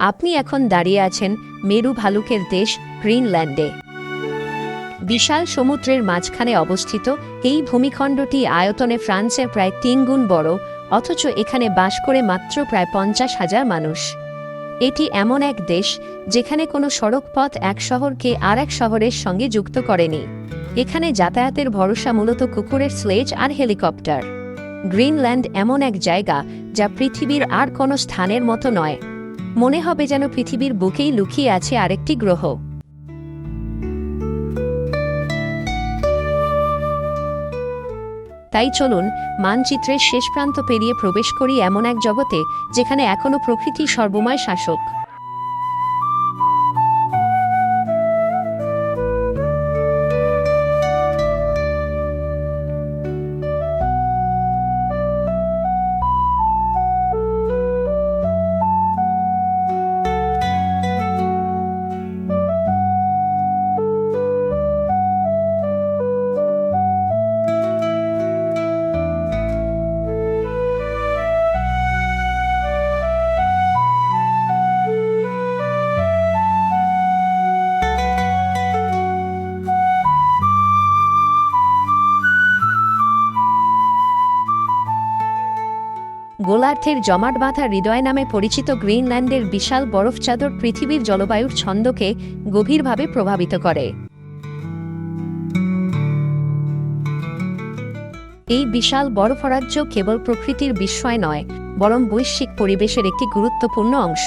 আপনি এখন দাঁড়িয়ে আছেন মেরু ভালুকের দেশ গ্রিনল্যান্ডে। বিশাল সমুদ্রের মাঝখানে অবস্থিত এই ভূমিখণ্ডটি আয়তনে ফ্রান্সের প্রায় ৩ গুণ বড়, অথচ এখানে বাস করে মাত্র প্রায় ৫০,০০০ মানুষ। এটি এমন এক দেশ যেখানে কোনো সড়কপথ এক শহরকে আর এক শহরের সঙ্গে যুক্ত করেনি। এখানে যাতায়াতের ভরসা মূলত কুকুরের স্লেজ আর হেলিকপ্টার। গ্রিনল্যান্ড এমন এক জায়গা যা পৃথিবীর আর কোনো স্থানের মতো নয়। মনে হবে যেন পৃথিবীর বুকেই লুকিয়ে আছে আরেকটি গ্রহ। তাই চলুন মানচিত্রের শেষ প্রান্ত পেরিয়ে প্রবেশ করি এমন এক জগতে যেখানে এখনও প্রকৃতি সর্বময় শাসক। গোলার্ধের জমাট বাঁধা হৃদয় নামে পরিচিত গ্রিনল্যান্ডের বিশাল বরফ চাদর পৃথিবীর জলবায়ুর ছন্দকে গভীরভাবে প্রভাবিত করে। এই বিশাল বরফরাজ্য কেবল প্রকৃতির বিস্ময় নয়, বরং বৈশ্বিক পরিবেশের একটি গুরুত্বপূর্ণ অংশ।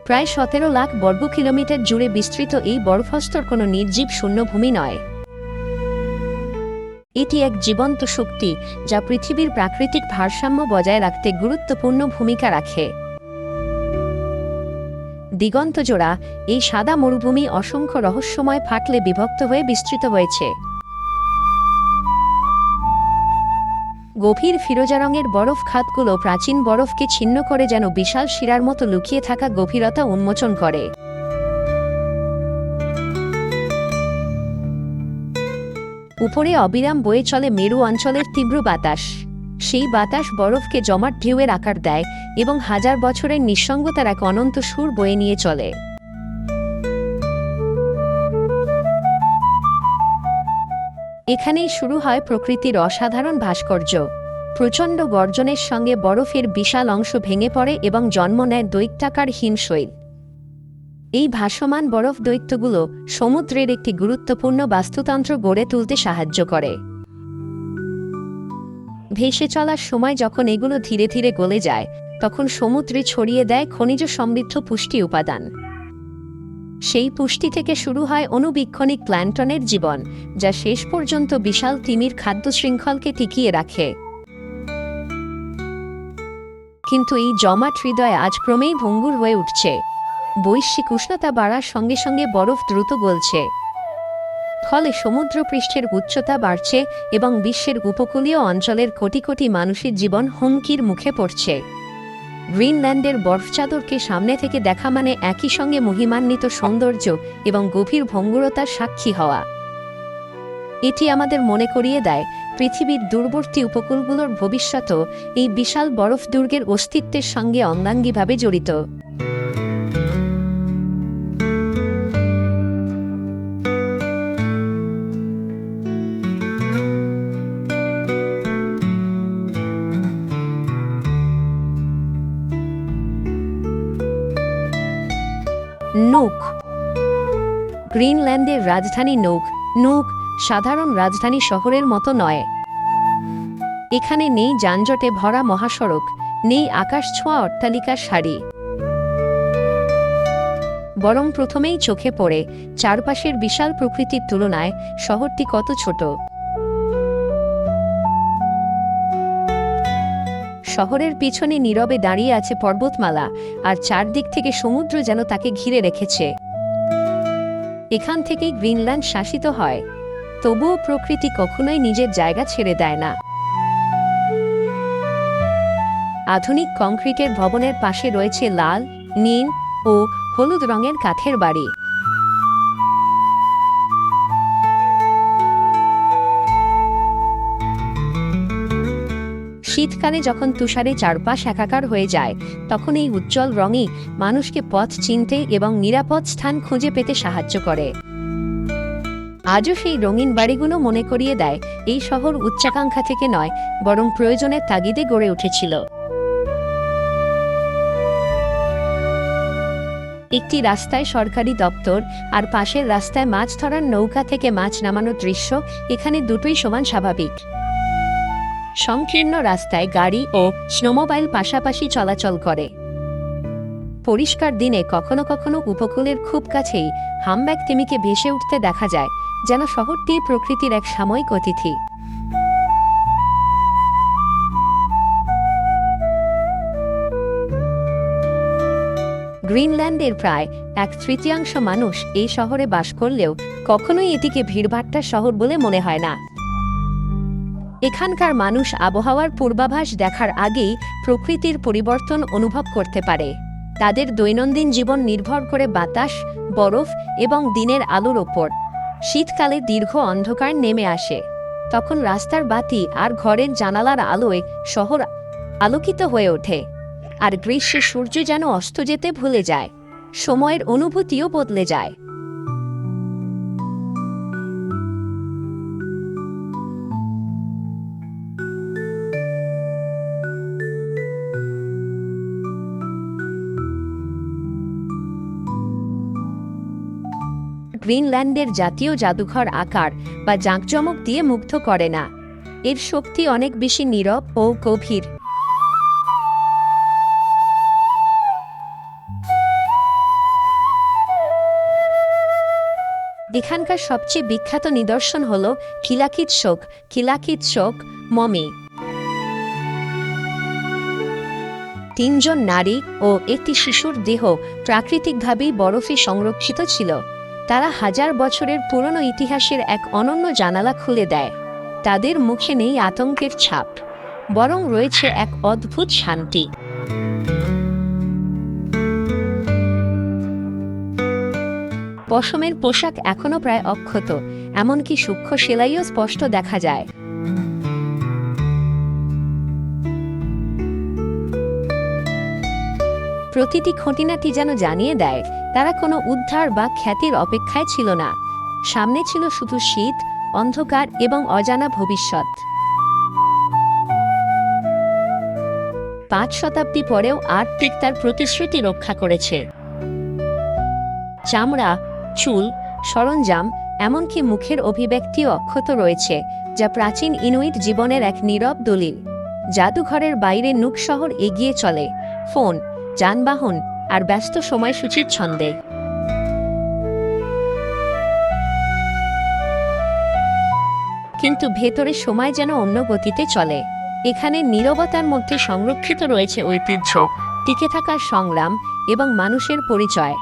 প্রায় ১৭ লাখ বর্গ কিলোমিটার জুড়ে বিস্তৃত এই বরফস্তর কোনো নির্জীব শূন্যভূমি নয়। এটি এক জীবন্ত শক্তি যা পৃথিবীর প্রাকৃতিক ভারসাম্য বজায় রাখতে গুরুত্বপূর্ণ ভূমিকা রাখে। দিগন্তজোড়া এই সাদা মরুভূমি অসংখ্য রহস্যময় ফাটলে বিভক্ত হয়ে বিস্তৃত হয়েছে। গভীর ফিরোজা রঙের বরফ খাতগুলো প্রাচীন বরফকে ছিন্ন করে যেন বিশাল শিরার মতো লুকিয়ে থাকা গভীরতা উন্মোচন করে। উপরে অবিরাম বয়ে চলে মেরু অঞ্চলের তীব্র বাতাস। সেই বাতাস বরফকে জমাট ঢেউয়ের আকার দেয় এবং হাজার বছরের নিঃসঙ্গতার এক অনন্ত সুর বয়ে নিয়ে চলে। এখানেই শুরু হয় প্রকৃতির অসাধারণ ভাস্কর্য। প্রচণ্ড গর্জনের সঙ্গে বরফের বিশাল অংশ ভেঙে পড়ে এবং জন্ম নেয় দৈত্যাকার হিমশৈল। এই ভাসমান বরফ দৈত্যগুলো সমুদ্রের একটি গুরুত্বপূর্ণ বাস্তুতন্ত্র গড়ে তুলতে সাহায্য করে। ভেসে চলার সময় যখন এগুলো ধীরে ধীরে গলে যায়, তখন সমুদ্রে ছড়িয়ে দেয় খনিজ সমৃদ্ধ পুষ্টি উপাদান। সেই পুষ্টি থেকে শুরু হয় অণুবীক্ষণিক প্ল্যাঙ্কটনের জীবন, যা শেষ পর্যন্ত বিশাল তিমির খাদ্য শৃঙ্খলকে টিকিয়ে রাখে। কিন্তু এই জমাট হৃদয় আজ ক্রমেই ভঙ্গুর হয়ে উঠছে। বৈশ্বিক উষ্ণতা বাড়ার সঙ্গে সঙ্গে বরফ দ্রুত গলছে। ফলে সমুদ্রপৃষ্ঠের উচ্চতা বাড়ছে এবং বিশ্বের উপকূলীয় অঞ্চলের কোটি কোটি মানুষের জীবন হুমকির মুখে পড়ছে। গ্রিনল্যান্ডের বরফচাদরকে সামনে থেকে দেখা মানে একই সঙ্গে মহিমান্বিত সৌন্দর্য এবং গভীর ভঙ্গুরতার সাক্ষী হওয়া। এটি আমাদের মনে করিয়ে দেয় পৃথিবীর দূরবর্তী উপকূলগুলোর ভবিষ্যৎও এই বিশাল বরফ দুর্গের অস্তিত্বের সঙ্গে অঙ্গাঙ্গিভাবে জড়িত। নুক। গ্রিনল্যান্ডের রাজধানী নুক। নুক সাধারণ রাজধানী শহরের মতো নয়। এখানে নেই যানজটে ভরা মহাসড়ক, নেই আকাশ ছোঁয়া অট্টালিকার সারি। বরং প্রথমেই চোখে পড়ে চারপাশের বিশাল প্রকৃতির তুলনায় শহরটি কত ছোট। শহরের পিছনে নীরবে দাঁড়িয়ে আছে পর্বতমালা, আর চারদিক থেকে সমুদ্র যেন তাকে ঘিরে রেখেছে। এখান থেকেই গ্রিনল্যান্ড শাসিত হয়, তবুও প্রকৃতি কখনোই নিজের জায়গা ছেড়ে দেয় না। আধুনিক কংক্রিটের ভবনের পাশে রয়েছে লাল, নীল ও হলুদ রঙের কাঠের বাড়ি। শীতকালে যখন তুষারে চারপাশ একাকার হয়ে যায় তখন এই উজ্জ্বল রঙই মানুষকে পথ চিনতে এবং নিরাপদ স্থান খুঁজে পেতে সাহায্য করে। আজও সেই রঙিন বাড়িগুলো মনে করিয়ে দেয় এই শহর উচ্চাকাঙ্ক্ষা থেকে নয়, বরং প্রয়োজনের তাগিদে গড়ে উঠেছিল। একটি রাস্তায় সরকারি দপ্তর আর পাশের রাস্তায় মাছ ধরার নৌকা থেকে মাছ নামানোর দৃশ্য, এখানে দুটোই সমান স্বাভাবিক। সংকীর্ণ রাস্তায় গাড়ি ও স্নোমোবাইল পাশাপাশি চলাচল করে। পরিষ্কার দিনে কখনো কখনো উপকূলের খুব কাছেই হামব্যাক তিমিকে ভেসে উঠতে দেখা যায়, যেন শহরটি প্রকৃতির এক সাময়িক অতিথি। গ্রিনল্যান্ডের প্রায় 1/3 মানুষ এই শহরে বাস করলেও কখনোই এটিকে ভিড়ভাট্টার শহর বলে মনে হয় না। এখানকার মানুষ আবহাওয়ার পূর্বাভাস দেখার আগেই প্রকৃতির পরিবর্তন অনুভব করতে পারে। তাদের দৈনন্দিন জীবন নির্ভর করে বাতাস, বরফ এবং দিনের আলোর ওপর। শীতকালে দীর্ঘ অন্ধকার নেমে আসে, তখন রাস্তার বাতি আর ঘরের জানালার আলোয় শহর আলোকিত হয়ে ওঠে। আর গ্রীষ্মে সূর্য যেন অস্ত যেতে ভুলে যায়, সময়ের অনুভূতিও বদলে যায়। গ্রিনল্যান্ডের জাতীয় জাদুঘর আকার বা জাঁকজমক দিয়ে মুগ্ধ করে না, এর শক্তি অনেক বেশি নীরব ও গভীর। এখানকার সবচেয়ে বিখ্যাত নিদর্শন হল খিলাকিৎসোক মমি। 3 জন নারী ও একটি শিশুর দেহ প্রাকৃতিকভাবেই বরফে সংরক্ষিত ছিল। তারা হাজার বছরের পুরনো ইতিহাসের এক অনন্য জানালা খুলে দেয়। তাদের মুখে নেই আতঙ্কের ছাপ, বরং রয়েছে এক অদ্ভুত শান্তি। পশমের পোশাক এখনো প্রায় অক্ষত, এমনকি সূক্ষ্ম সেলাইও স্পষ্ট দেখা যায়। প্রতিটি খুঁটিনাটি যেন জানিয়ে দেয় তারা কোনো উদ্ধার বা খ্যাতির অপেক্ষায় ছিল না। সামনে ছিল শুধু শীত, অন্ধকার এবং অজানা ভবিষ্যৎ। 5 শতাব্দী পরেও আর্কটিক তার প্রতিশ্রুতি রক্ষা করেছে। চামড়া, চুল, সরঞ্জাম, এমনকি মুখের অভিব্যক্তিও অক্ষত রয়েছে, যা প্রাচীন ইনুইট জীবনের এক নীরব দলিল। জাদুঘরের বাইরে নুক শহর এগিয়ে চলে, ফোন, যানবাহন আর ব্যস্ত সময়সূচির ছন্দে। কিন্তু ভেতরে সময় যেন অন্য গতিতে চলে। এখানে নীরবতার মধ্যে সংরক্ষিত রয়েছে ঐতিহ্য, টিকে থাকার সংগ্রাম এবং মানুষের পরিচয়।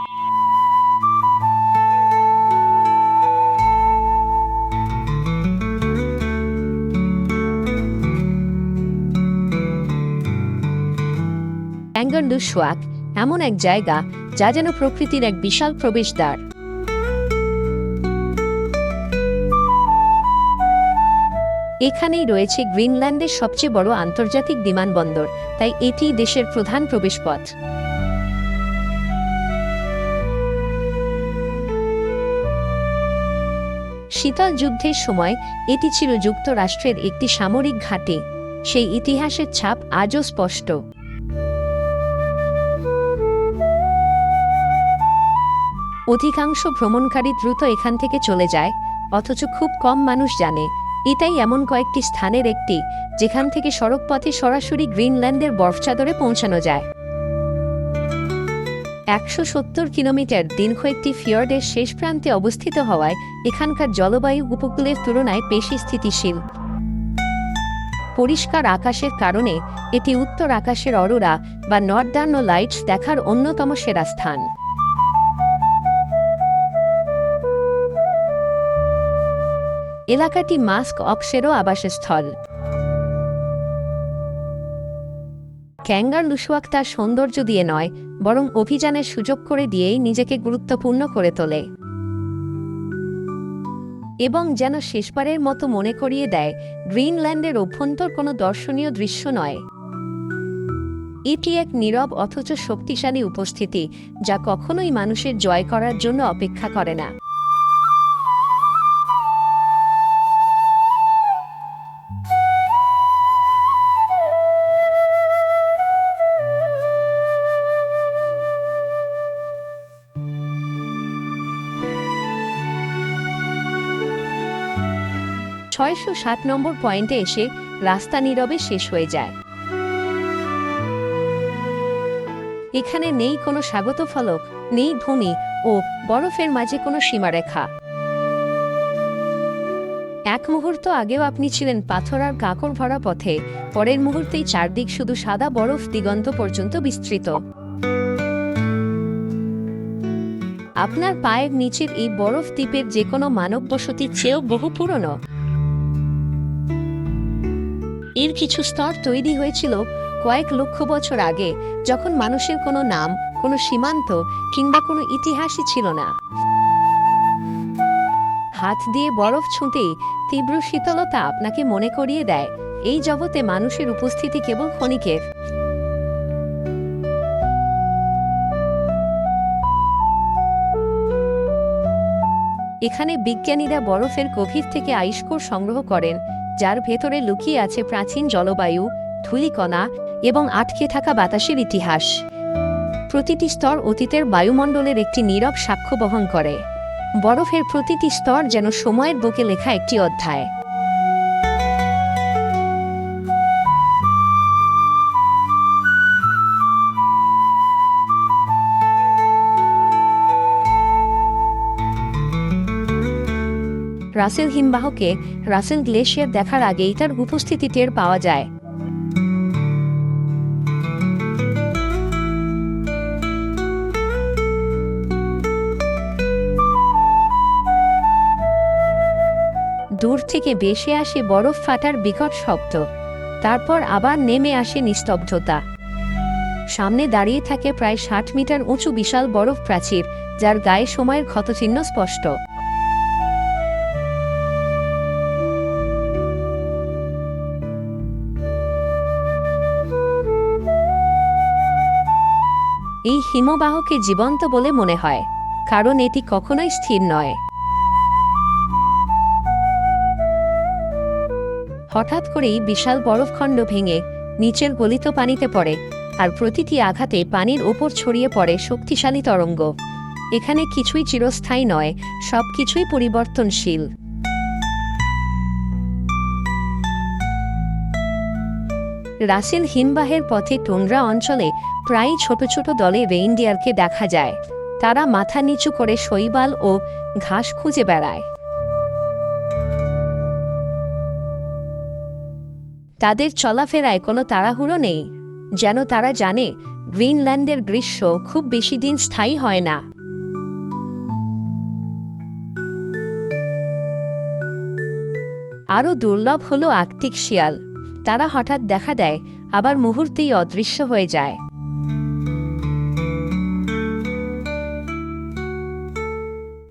ক্যাঙ্গারলুসওয়াক এমন এক জায়গা যা যেন প্রকৃতির এক বিশাল প্রবেশদ্বার। এখানেই রয়েছে গ্রিনল্যান্ডের সবচেয়ে বড় আন্তর্জাতিক বিমানবন্দর, তাই এটি দেশের প্রধান প্রবেশপথ। শীতল যুদ্ধের সময় এটি ছিল যুক্তরাষ্ট্রের একটি সামরিক ঘাঁটি। সেই ইতিহাসের ছাপ আজও স্পষ্ট। অধিকাংশ ভ্রমণকারী দ্রুত এখান থেকে চলে যায়, অথচ খুব কম মানুষ জানে এটাই এমন কয়েকটি স্থানের একটি যেখান থেকে সড়কপথে সরাসরি গ্রিনল্যান্ডের বরফচাদরে পৌঁছানো যায়। 170 কিলোমিটার দীর্ঘ একটি ফিয়র্ডের শেষ প্রান্তে অবস্থিত হওয়ায় এখানকার জলবায়ু উপকূলের তুলনায় বেশি স্থিতিশীল। পরিষ্কার আকাশের কারণে এটি উত্তর আকাশের অরোরা বা নর্দার্ন লাইটস দেখার অন্যতম সেরা স্থান। এলাকাটি মাস্ক অক্সেরও আবাসস্থল। ক্যাঙ্গারলুসওয়াক তার সৌন্দর্য দিয়ে নয়, বরং অভিযানের সুযোগ করে দিয়েই নিজেকে গুরুত্বপূর্ণ করে তোলে। এবং যেন শেষবারের মতো মনে করিয়ে দেয় গ্রিনল্যান্ডের অভ্যন্তর কোনো দর্শনীয় দৃশ্য নয়। এটি এক নীরব অথচ শক্তিশালী উপস্থিতি, যা কখনোই মানুষের জয় করার জন্য অপেক্ষা করে না। ছয়শো 7 নম্বর পয়েন্টে এসে রাস্তা নীরবে শেষ হয়ে যায়। এখানে নেই কোনো স্বাগত ফলক, নেই ভূমি ও বরফের মাঝে কোনো সীমারেখা। এক মুহূর্ত আগেও আপনি ছিলেন পাথর আর কাঁকড় ভরা পথে, পরের মুহূর্তেই চারদিক শুধু সাদা বরফ দিগন্ত পর্যন্ত বিস্তৃত। আপনার পায়ের নিচের এই বরফ দ্বীপের যে কোনো মানব বসতির চেয়েও বহু পুরনো। এর কিছু স্তর তৈরি হয়েছিল কয়েক লক্ষ বছর আগে, যখন মানুষের কোনো নাম, কোনো সীমান্ত কিংবা কোনো ইতিহাসই ছিল না। হাত দিয়ে বরফ ছুঁতেই তীব্র শীতলতা আপনাকে মনে করিয়ে দেয় এই জগতে মানুষের উপস্থিতি কেবল ক্ষণিকের। এখানে বিজ্ঞানীরা বরফের গভীর থেকে আইসকোর সংগ্রহ করেন, যার ভেতরে লুকিয়ে আছে প্রাচীন জলবায়ু, ধূলিকণা এবং আটকে থাকা বাতাসের ইতিহাস। প্রতিটি স্তর অতীতের বায়ুমণ্ডলের একটি নীরব সাক্ষ্য বহন করে। বরফের প্রতিটি স্তর যেন সময়ের বুকে লেখা একটি অধ্যায়। রাসেল হিমবাহকে রাসেল গ্লেশিয়ার দেখার আগেই তার উপস্থিতি টের পাওয়া যায়। দূর থেকে ভেসে আসে বরফ ফাটার বিকট শব্দ, তারপর আবার নেমে আসে নিস্তব্ধতা। সামনে দাঁড়িয়ে থাকে প্রায় 60 মিটার উঁচু বিশাল বরফ প্রাচীর, যার গায়ে সময়ের ক্ষতচিহ্ন স্পষ্ট। এই হিমবাহকে জীবন্ত বলে মনে হয়, কারণ এটি কখনোই স্থির নয়। হঠাৎ করেই বিশাল বরফখণ্ড ভেঙে নিচের গলিত পানিতে পড়ে, আর প্রতিটি আঘাতে পানির ওপর ছড়িয়ে পড়ে শক্তিশালী তরঙ্গ। এখানে কিছুই চিরস্থায়ী নয়, সবকিছুই পরিবর্তনশীল। রাসেল হিমবাহের পথে টুন্ড্রা অঞ্চলে প্রায়ই ছোট ছোট দলে রেইনডিয়ারকে দেখা যায়। তারা মাথা নিচু করে শৈবাল ও ঘাস খুঁজে বেড়ায়। তাদের চলাফেরায় কোনো তাড়াহুড়ো নেই, যেন তারা জানে গ্রিনল্যান্ডের গ্রীষ্ম খুব বেশি দিন স্থায়ী হয় না। আরও দুর্লভ হলো আর্কটিক শিয়াল। তারা হঠাৎ দেখা দেয়, আবার মুহূর্তেই অদৃশ্য হয়ে যায়।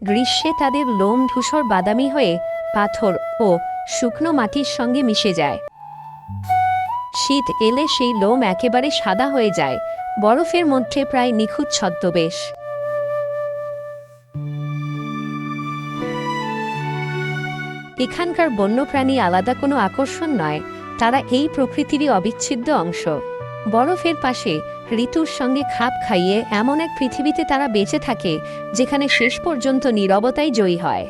গ্রীষ্মে তাদের লোম ধূসর বাদামি হয়ে পাথর ও শুকনো মাটির সঙ্গে মিশে যায়। শীত এলে সেই লোম একেবারে সাদা হয়ে যায়, বরফের মধ্যে প্রায় নিখুঁত ছদ্মবেশ। এখানকার বন্যপ্রাণী আলাদা কোনো আকর্ষণ নয়, তারা এই প্রকৃতিরই অবিচ্ছেদ্য অংশ। বরফের পাশে ঋতুর সঙ্গে খাপ খাইয়ে এমন এক পৃথিবীতে তারা বেঁচে থাকে, যেখানে শেষ পর্যন্ত নীরবতাই জয়ী হয়।